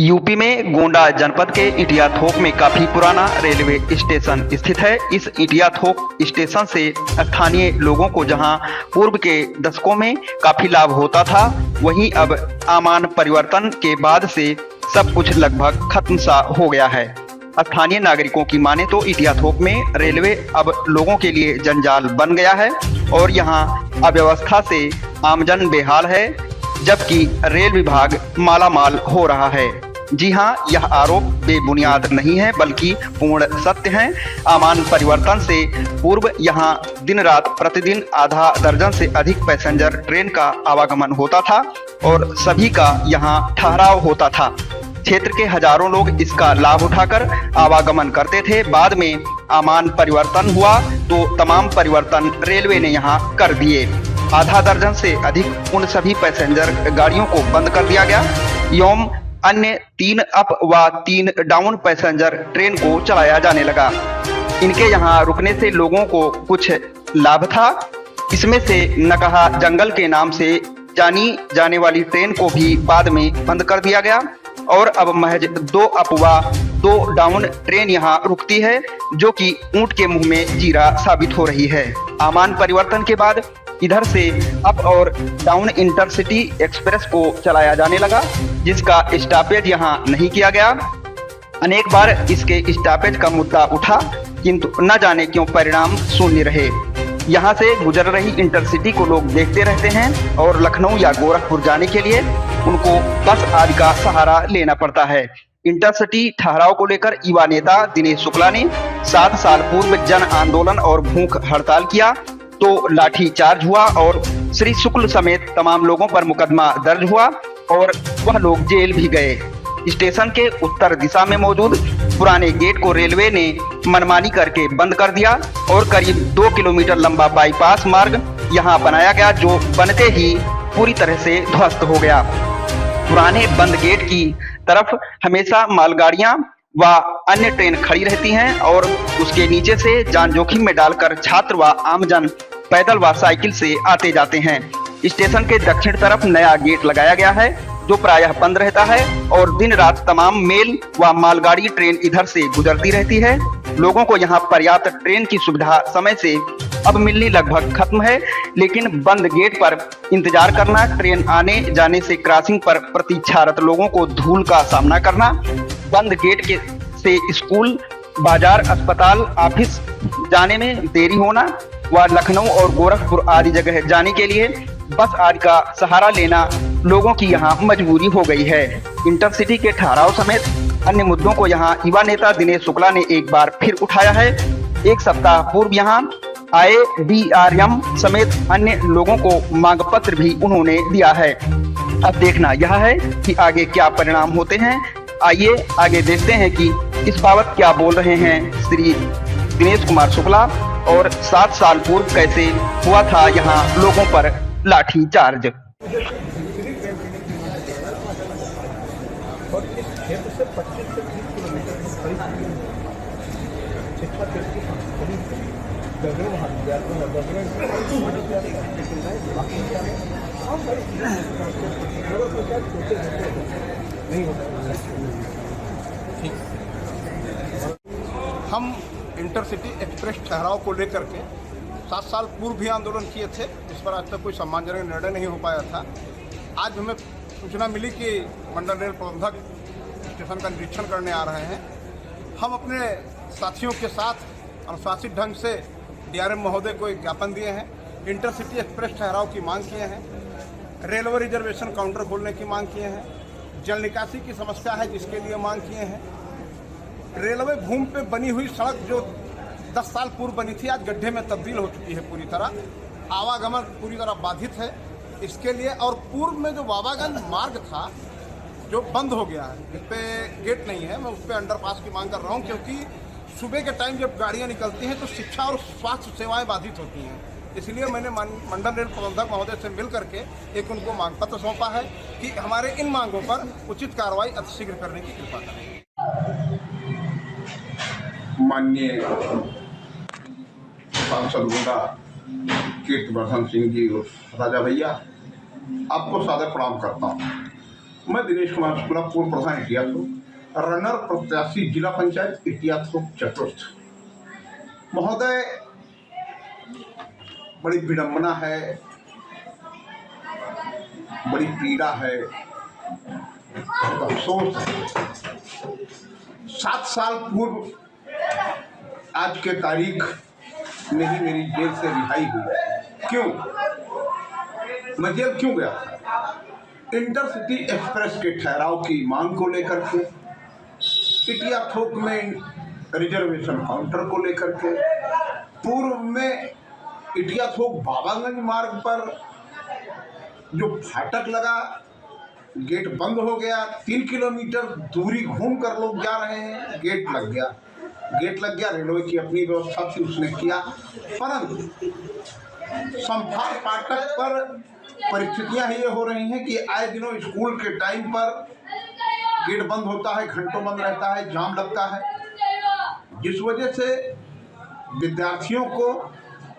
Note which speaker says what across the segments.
Speaker 1: UP में गोंडा जनपद के इटिया थोक में काफी पुराना रेलवे स्टेशन स्थित है। इस इटिया थोक स्टेशन से स्थानीय लोगों को जहां पूर्व के दशकों में काफी लाभ होता था, वहीं अब आमान परिवर्तन के बाद से सब कुछ लगभग खत्म सा हो गया है। स्थानीय नागरिकों की माने तो इटिया थोक में रेलवे अब लोगों के लिए जंजाल बन गया है और यहां अव्यवस्था से आमजन बेहाल है, जबकि रेल विभाग मालामाल हो रहा है। जी हां, यह आरोप बेबुनियाद नहीं है बल्कि पूर्ण सत्य है। आमान परिवर्तन से पूर्व यहां दिन रात प्रतिदिन आधा दर्जन से अधिक पैसेंजर ट्रेन का आवागमन होता था और सभी का यहां ठहराव होता था। क्षेत्र के हजारों लोग इसका लाभ उठाकर आवागमन करते थे। बाद में आमान परिवर्तन हुआ तो तमाम परिवर्तन रेलवे ने यहां कर दिए। आधा दर्जन से अधिक उन सभी पैसेंजर गाड़ियों को बंद कर दिया गया एवं अन्य 3 अप व 3 डाउन पैसेंजर ट्रेन को चलाया जाने लगा। इनके यहाँ रुकने से लोगों को कुछ लाभ था। इसमें से नकहा जंगल के नाम से जानी जाने वाली ट्रेन को भी बाद में बंद कर दिया गया और अब महज 2 अप व 2 डाउन ट्रेन यहाँ रुकती है, जो कि ऊंट के मुंह में जीरा साबित हो रही है। आमान परिवर्तन के बाद इधर से अप और डाउन इंटरसिटी एक्सप्रेस को चलाया जाने लगा, जिसका स्टॉपेज यहां नहीं किया गया। अनेक बार इसके स्टॉपेज का मुद्दा उठा, किंतु न जाने क्यों परिणाम शून्य रहे। यहां से गुजर रही इंटरसिटी को लोग देखते रहते हैं और लखनऊ या गोरखपुर जाने के लिए उनको बस आदि का सहारा लेना पड़ता है। इंटरसिटी ठहराव को लेकर युवा नेता दिनेश शुक्ला ने 7 साल पूर्व जन आंदोलन और भूख हड़ताल किया तो लाठी चार्ज हुआ और श्री शुक्ल समेत तमाम लोगों पर मुकदमा दर्ज हुआ और वह लोग जेल भी गए। स्टेशन के उत्तर दिशा में मौजूद पुराने गेट को रेलवे ने मनमानी करके बंद कर दिया और करीब 2 किलोमीटर लंबा बाईपास मार्ग यहां बनाया गया, जो बनते ही पूरी तरह से ध्वस्त हो गया। पुराने बंद गेट की तरफ हमेशा मालगाड़ियां व अन्य ट्रेन खड़ी रहती हैं और उसके नीचे से जान जोखिम में डालकर छात्र व आमजन पैदल व साइकिल से आते जाते हैं। स्टेशन के दक्षिण तरफ नया गेट लगाया गया है, जो प्रायः बंद रहता है और दिन रात तमाम मेल व मालगाड़ी ट्रेन इधर से गुजरती रहती है। लोगों को यहाँ पर्याप्त ट्रेन की सुविधा समय से अब मिलनी लगभग खत्म है, लेकिन बंद गेट पर इंतजार करना, ट्रेन आने जाने से क्रॉसिंग पर प्रतीक्षारत लोगों को धूल का सामना करना, बंद गेट के से स्कूल, बाजार, अस्पताल, ऑफिस जाने में देरी होना व लखनऊ और गोरखपुर आदि जगह जाने के लिए बस आदि का सहारा लेना लोगों की यहाँ मजबूरी हो गई है। इंटरसिटी के ठहराव समेत अन्य मुद्दों को यहाँ युवा नेता दिनेश शुक्ला ने एक बार फिर उठाया है। एक सप्ताह पूर्व यहाँ आए DRM समेत अन्य लोगों को मांग पत्र भी उन्होंने दिया है। अब देखना यह है कि आगे क्या परिणाम होते हैं। आइए आगे देखते हैं कि इस बाबत क्या बोल रहे हैं श्री दिनेश कुमार शुक्ला और 7 साल पूर्व कैसे हुआ था यहाँ लोगों पर लाठी चार्ज।
Speaker 2: और इस क्षेत्र से 25 से 30 किलोमीटर की करीब शिक्षा क्षेत्र की जगह वहाँ नहीं होता। हम इंटरसिटी एक्सप्रेस ठहराव को लेकर के 7 साल पूर्व भी आंदोलन किए थे, इस पर आज तक कोई सम्मानजनक निर्णय नहीं हो पाया था। आज हमें सूचना मिली कि मंडल रेल प्रबंधक स्टेशन का निरीक्षण करने आ रहे हैं। हम अपने साथियों के साथ अनुशासित ढंग से DRM महोदय को एक ज्ञापन दिए हैं। इंटरसिटी एक्सप्रेस ठहराव की मांग किए हैं, रेलवे रिजर्वेशन काउंटर खोलने की मांग किए हैं, जल निकासी की समस्या है जिसके लिए मांग किए हैं। रेलवे भूमि पे बनी हुई सड़क जो 10 साल पूर्व बनी थी, आज गड्ढे में तब्दील हो चुकी है पूरी तरह। आवागमन पूरी तरह बाधित है इसके लिए, और पूर्व में जो वावागंज मार्ग था जो बंद हो गया है, इस पर गेट नहीं है। मैं उस पर अंडरपास की मांग कर रहा हूँ, क्योंकि सुबह के टाइम जब गाड़ियाँ निकलती हैं तो शिक्षा और स्वास्थ्य सेवाएं बाधित होती हैं। इसलिए मैंने मंडल रेल प्रबंधक महोदय से मिल करके एक उनको मांग पत्र सौंपा है कि हमारे इन मांगों पर उचित कार्रवाई अतिशीघ्र करने की कृपा करें।
Speaker 3: माननीय सांसद गोंडा कीर्तिवर्धन सिंह जी और राजा भैया, आपको सादर प्रणाम करता हूँ।
Speaker 2: मैं दिनेश कुमार शुक्ला, पूर्व प्रधान इटिया थोक, रनर प्रत्याशी जिला पंचायत इटिया थोक चतुर्थ। महोदय, बड़ी विडंबना है, बड़ी पीड़ा है, बहुत अफसोस है। 7 साल पूर्व आज के तारीख में ही मेरी जेल से रिहाई हुई। क्यों? मैं जेल क्यों गया था? इंटरसिटी एक्सप्रेस के ठहराव की मांग को लेकर के, इटिया थोक में रिजर्वेशन काउंटर को लेकर के, पूर्व में इटिया थोक बाबागंज मार्ग पर जो फाटक लगा, गेट बंद हो गया, 3 किलोमीटर दूरी घूम कर लोग जा रहे हैं, गेट लग गया। रेलवे की अपनी व्यवस्था थी, उसने किया, परंतु संभाल फाटक पर परिस्थितियां ये हो रही हैं कि आए दिनों स्कूल के टाइम पर गेट बंद होता है, घंटों बंद रहता है, जाम लगता है, जिस वजह से विद्यार्थियों को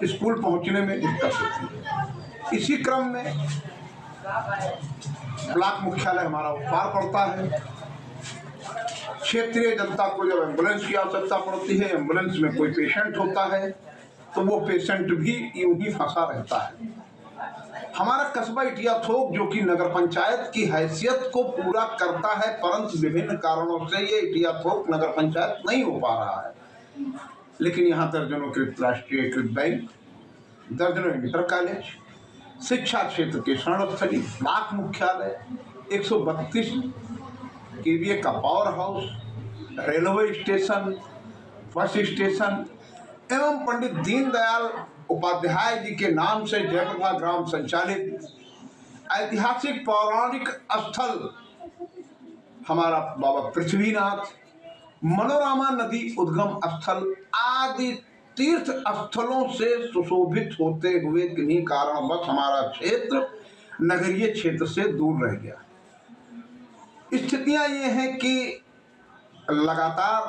Speaker 2: स्कूल पहुंचने में दिक्कत होती है। इसी क्रम में ब्लॉक मुख्यालय हमारा उपहार पड़ता है। क्षेत्रीय जनता को जब एम्बुलेंस की आवश्यकता पड़ती है, एम्बुलेंस में कोई पेशेंट होता है, तो वो पेशेंट भी यूं ही फंसा रहता है। हमारा कस्बा इटिया थोक, जो कि नगर पंचायत की हैसियत को पूरा करता है, परंतु विभिन्न कारणों से ये इटिया थोक नगर पंचायत नहीं हो पा रहा है। लेकिन यहाँ दर्जनों कृत राष्ट्रीयकृत बैंक, दर्जनों इंटर कॉलेज, शिक्षा क्षेत्र के शरणस्थली, ब्लॉक मुख्यालय, 132 केवीए का power house, railway station, bus station एवं पंडित दीनदयाल उपाध्याय जी के नाम से जयप्रभा ग्राम संचालित ऐतिहासिक पौराणिक स्थल हमारा बाबा पृथ्वीनाथ, मनोरमा नदी उद्गम स्थल आदि तीर्थ स्थलों से सुशोभित होते हुए किन्हीं कारणवश हमारा क्षेत्र नगरीय क्षेत्र से दूर रह गया। स्थितियां ये हैं कि लगातार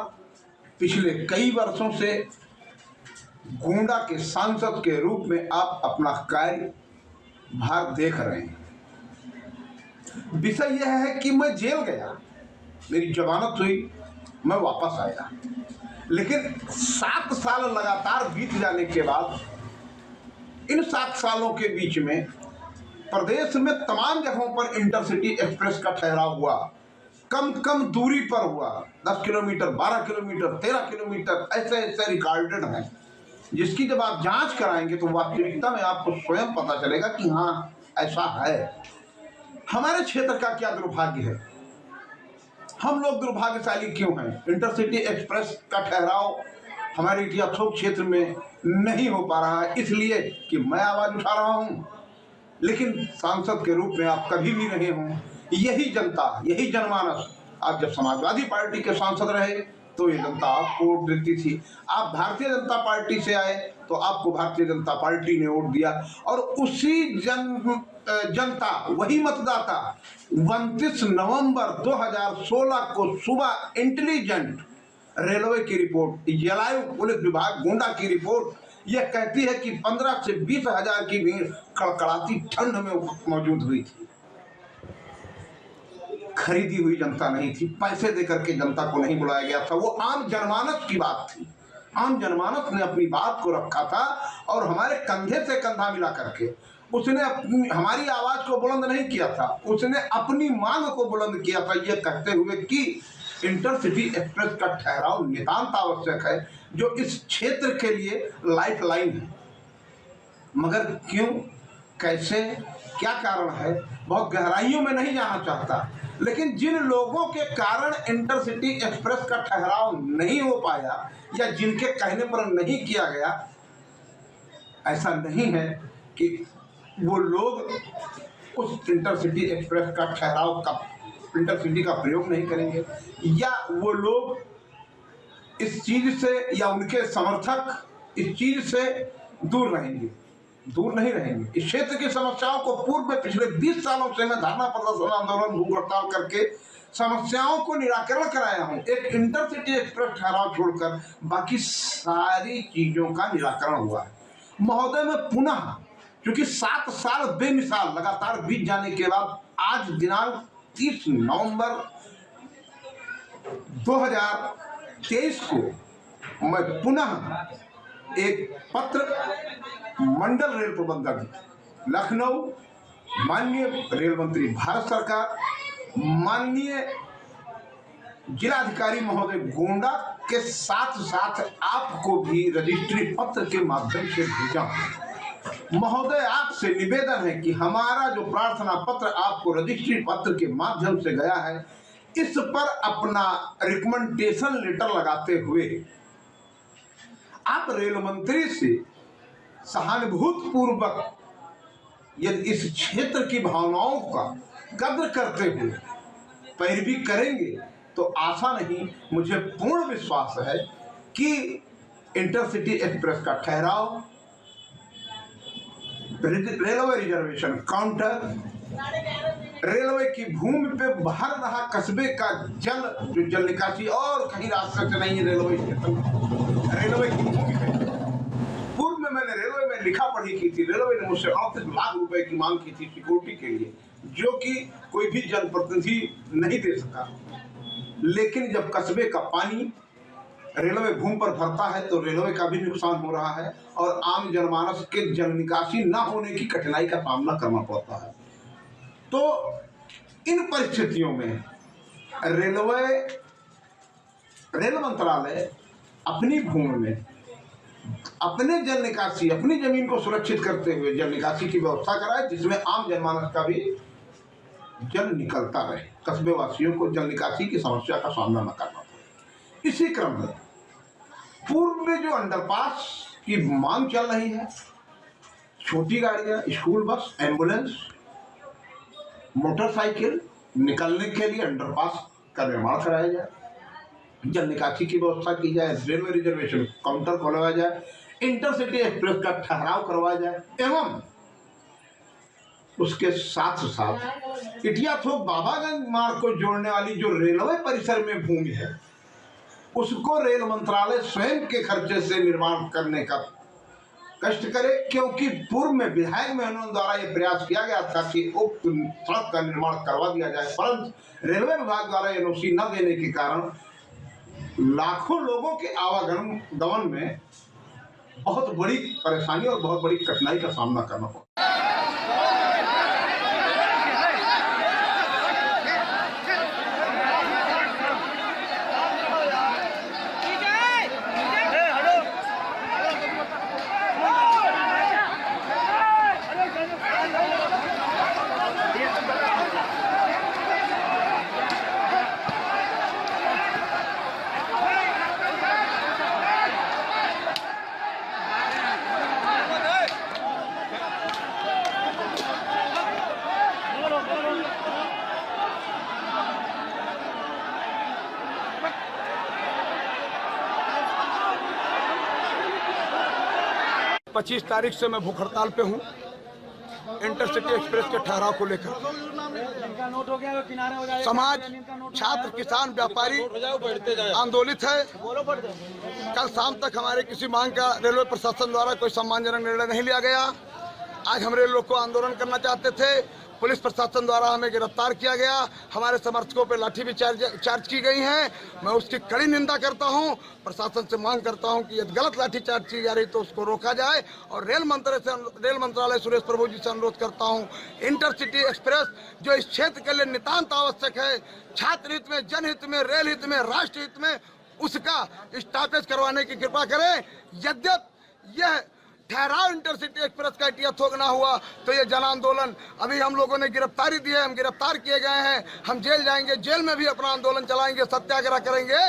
Speaker 2: पिछले कई वर्षों से गोंडा के सांसद के रूप में आप अपना कार्यभार देख रहे हैं। विषय यह है कि मैं जेल गया, मेरी जमानत हुई, मैं वापस आया, लेकिन 7 साल लगातार बीत जाने के बाद, इन 7 सालों के बीच में प्रदेश में तमाम जगहों पर इंटरसिटी एक्सप्रेस का ठहराव हुआ, कम दूरी पर हुआ, 10 किलोमीटर, 12 किलोमीटर, 13 किलोमीटर, ऐसे रिकॉर्डेड हैं, जिसकी जब आप जांच कराएंगे तो वास्तविकता में आपको स्वयं पता चलेगा कि हाँ ऐसा है। हमारे क्षेत्र का क्या दुर्भाग्य है, हम लोग दुर्भाग्यशाली क्यों हैं? इंटरसिटी एक्सप्रेस का ठहराव हमारे इटिया थोक क्षेत्र में नहीं हो पा रहा है, इसलिए कि मैं आवाज उठा रहा हूं, लेकिन सांसद के रूप में आप कभी भी रहे हों। यही जनता, यही जनमानस, आप जब समाजवादी पार्टी के सांसद रहे तो ये जनता आपको वोट देती थी, आप भारतीय जनता पार्टी से आए तो आपको भारतीय जनता पार्टी ने वोट दिया, और उसी जनता, वही मतदाता 29 नवंबर 2016 को सुबह इंटेलिजेंट रेलवे की रिपोर्ट, जलायु पुलिस विभाग गोंडा की रिपोर्ट यह कहती है कि 15 से 20 हजार की भीड़ कड़कड़ाती ठंड में मौजूद हुई थी। खरीदी हुई जनता नहीं थी, पैसे देकर के जनता को नहीं बुलाया गया था, वो आम जनमानस की बात थी। आम जनमानस ने अपनी बात को रखा था और हमारे कंधे से कंधा मिला करके उसने अपनी हमारी आवाज को बुलंद नहीं किया था, उसने अपनी मांग को बुलंद किया था, ये कहते हुए कि इंटरसिटी एक्सप्रेस का ठहराव नितांत आवश्यक है, जो इस क्षेत्र के लिए लाइफ लाइन है। मगर क्यों, कैसे, क्या कारण है, बहुत गहराइयों में नहीं जाना चाहता, लेकिन जिन लोगों के कारण इंटरसिटी एक्सप्रेस का ठहराव नहीं हो पाया या जिनके कहने पर नहीं किया गया, ऐसा नहीं है कि वो लोग उस इंटरसिटी एक्सप्रेस का ठहराव का, इंटरसिटी का प्रयोग नहीं करेंगे, या वो लोग इस चीज से या उनके समर्थक इस चीज से दूर रहेंगे, दूर नहीं रहेंगे। इस क्षेत्र की समस्याओं को पूर्व में पिछले 20 सालों से मैं धरना प्रदर्शन आंदोलन भूख हड़ताल करके समस्याओं को निराकरण कराया हूं। एक इंटरसिटी एक्सप्रेस ठहराव छोड़कर बाकी सारी चीजों का निराकरण हुआ है। महोदय, मैं पुनः, क्योंकि 7 साल बेमिसाल लगातार बीत जाने के बाद आज दिनांक 30 नवंबर 2023 को मैं पुनः एक पत्र मंडल रेल प्रबंधक लखनऊ, माननीय रेल मंत्री भारत सरकार, माननीय जिलाधिकारी महोदय गोंडा के साथ साथ आपको भी रजिस्ट्री पत्र के माध्यम से भेजा। महोदय, आपसे निवेदन है कि हमारा जो प्रार्थना पत्र आपको रजिस्ट्री पत्र के माध्यम से गया है, इस पर अपना रिकमेंडेशन लेटर लगाते हुए आप रेल मंत्री से सहानुभूति पूर्वक यदि इस क्षेत्र की भावनाओं का कद्र करते हुए पैरवी करेंगे तो आशा नहीं, मुझे पूर्ण विश्वास है कि इंटरसिटी एक्सप्रेस का ठहराव, रेलवे रिजर्वेशन काउंटर, रेलवे की भूमि पे बाहर रहा कस्बे का जल, जो जल निकासी और कहीं रास्ते से नहीं, रेलवे स्टेशन, रेलवे की भूमि पे। पूर्व में मैंने रेलवे में लिखा पढ़ी की थी, रेलवे ने मुझसे 38 लाख रुपए की मांग की थी सिक्योरिटी के लिए, जो कि कोई भी जनप्रतिनिधि नहीं दे सका। लेकिन जब कस्बे का पानी रेलवे भूमि पर भरता है तो रेलवे का भी नुकसान हो रहा है और आम जनमानस के जल निकासी न होने की कठिनाई का सामना करना पड़ता है। तो इन परिस्थितियों में रेल मंत्रालय अपनी भूमि में अपने जल निकासी, अपनी जमीन को सुरक्षित करते हुए जल निकासी की व्यवस्था कराए, जिसमें आम जनमानस का भी जल निकलता रहे, कस्बे वासियों को जल निकासी की समस्या का सामना न करना पड़े। इसी क्रम में पूर्व में जो अंडरपास की मांग चल रही है, छोटी गाड़ियां, स्कूल बस, एम्बुलेंस, मोटरसाइकिल निकलने के लिए अंडरपास का निर्माण कराया जाए, जल निकासी की व्यवस्था की जाए, रेलवे रिजर्वेशन काउंटर खोलवाया जाए, इंटरसिटी एक्सप्रेस का ठहराव करवाया जाए एवं उसके साथ साथ इटिया थोक बाबागंज मार्ग को जोड़ने वाली जो रेलवे परिसर में भूमि है, उसको रेल मंत्रालय स्वयं के खर्चे से निर्माण करने का कष्ट करे, क्योंकि पूर्व में विधायक मेहनों द्वारा यह प्रयास किया गया था कि उक्त सड़क का निर्माण करवा दिया जाए, परंतु रेलवे विभाग द्वारा एनओसी न देने के कारण लाखों लोगों के आवागमन में बहुत बड़ी परेशानी और बहुत बड़ी कठिनाई का सामना करना पड़ा।
Speaker 4: पच्चीस तारीख से मैं भूख हड़ताल पे हूँ इंटरसिटी एक्सप्रेस के ठहराव को लेकर। समाज, छात्र, किसान, व्यापारी आंदोलित है। कल शाम तक हमारे किसी मांग का रेलवे प्रशासन द्वारा कोई सम्मानजनक निर्णय नहीं लिया गया। आज हम रेल लोग को आंदोलन करना चाहते थे, पुलिस प्रशासन द्वारा हमें गिरफ्तार किया गया, हमारे समर्थकों पर लाठी भी चार्ज की गई है। मैं उसकी कड़ी निंदा करता हूं। प्रशासन से मांग करता हूं कि यदि गलत लाठी चार्ज की जा रही तो उसको रोका जाए और रेल मंत्रालय सुरेश प्रभु जी से अनुरोध करता हूं, इंटरसिटी एक्सप्रेस जो इस क्षेत्र के लिए नितांत आवश्यक है, छात्र हित में, जनहित में, रेल हित में, राष्ट्र हित में, उसका स्टॉपेज करवाने की कृपा करें। यद्यपि यह ठहराव इंटरसिटी एक्सप्रेस का इटिया थोक ना हुआ तो ये जन आंदोलन, अभी हम लोगों ने गिरफ्तारी दी है, हम गिरफ्तार किए गए हैं, हम जेल जाएंगे, जेल में भी अपना आंदोलन चलाएंगे, सत्याग्रह करेंगे।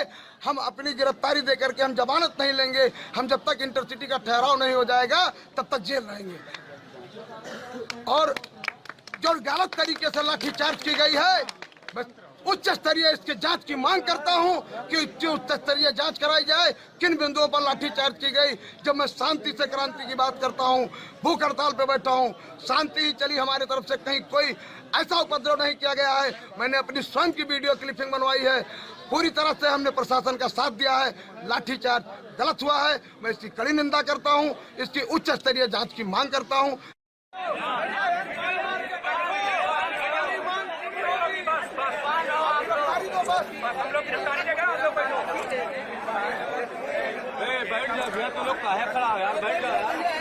Speaker 4: हम अपनी गिरफ्तारी देकर के हम जमानत नहीं लेंगे। हम जब तक इंटरसिटी का ठहराव नहीं हो जाएगा तब तक जेल रहेंगे। और जो गलत तरीके से लाठीचार्ज की गई है, बस उच्च स्तरीय इसकी जांच की मांग करता हूं कि उच्च स्तरीय जांच कराई जाए, किन बिंदुओं पर लाठीचार्ज की गई। जब मैं शांति से क्रांति की बात करता हूं, भूख हड़ताल पे बैठा हूं, शांति ही चली, हमारी तरफ से कहीं कोई ऐसा उपद्रव नहीं किया गया है। मैंने अपनी स्वयं की वीडियो क्लिपिंग बनवाई है, पूरी तरह से हमने प्रशासन का साथ दिया है। लाठीचार्ज गलत हुआ है, मैं इसकी कड़ी निंदा करता हूँ, इसकी उच्च स्तरीय जाँच की मांग करता हूँ।
Speaker 5: हम लोग गिरफ्तारी देगा हम लोग बैठ जा भैया, तो लोग काहे खड़ा हो यार, बैठ जाओ यार।